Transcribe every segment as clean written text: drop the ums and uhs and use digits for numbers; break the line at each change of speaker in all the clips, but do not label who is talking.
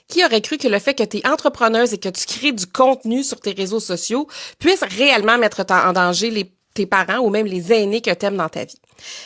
Qui aurait cru que le fait que tu es entrepreneuse et que tu crées du contenu sur tes réseaux sociaux puisse réellement mettre en danger tes parents ou même les aînés que tu aimes dans ta vie?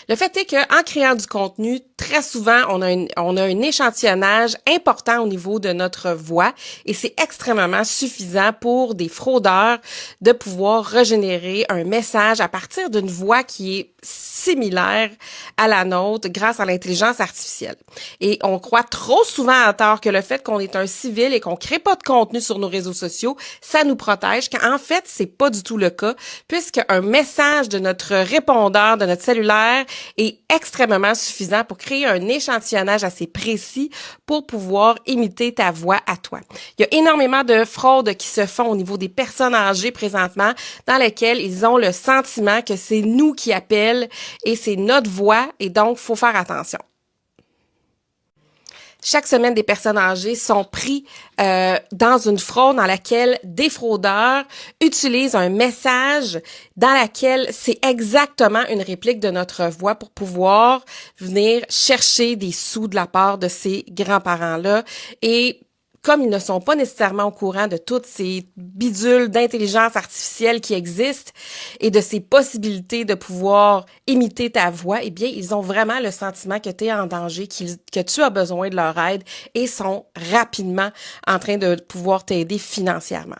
Le fait est qu'en créant du contenu, très souvent, on a un échantillonnage important au niveau de notre voix et c'est extrêmement suffisant pour des fraudeurs de pouvoir régénérer un message à partir d'une voix qui est similaire à la nôtre grâce à l'intelligence artificielle. Et on croit trop souvent à tort que le fait qu'on est un civil et qu'on crée pas de contenu sur nos réseaux sociaux, ça nous protège, quand en fait, c'est pas du tout le cas, puisque un message de notre répondeur, de notre cellulaire, est extrêmement suffisant pour créer un échantillonnage assez précis pour pouvoir imiter ta voix à toi. Il y a énormément de fraudes qui se font au niveau des personnes âgées présentement, dans lesquelles ils ont le sentiment que c'est nous qui appellent et c'est notre voix et donc, il faut faire attention. Chaque semaine, des personnes âgées sont pris dans une fraude dans laquelle des fraudeurs utilisent un message dans laquelle c'est exactement une réplique de notre voix pour pouvoir venir chercher des sous de la part de ces grands-parents-là. Et comme ils ne sont pas nécessairement au courant de toutes ces bidules d'intelligence artificielle qui existent et de ces possibilités de pouvoir imiter ta voix, eh bien, ils ont vraiment le sentiment que tu es en danger, que tu as besoin de leur aide et sont rapidement en train de pouvoir t'aider financièrement.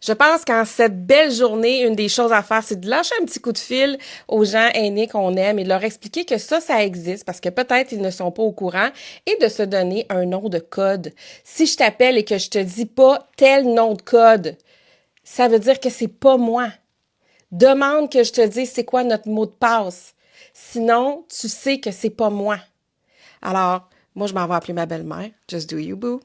Je pense qu'en cette belle journée, une des choses à faire, c'est de lâcher un petit coup de fil aux gens aînés qu'on aime et de leur expliquer que ça existe parce que peut-être ils ne sont pas au courant et de se donner un nom de code. Si je t'appelle et que je te dis pas tel nom de code, ça veut dire que c'est pas moi. Demande que je te dise c'est quoi notre mot de passe. Sinon, tu sais que c'est pas moi. Alors, moi, je m'en vais appeler ma belle-mère. Just do you, boo.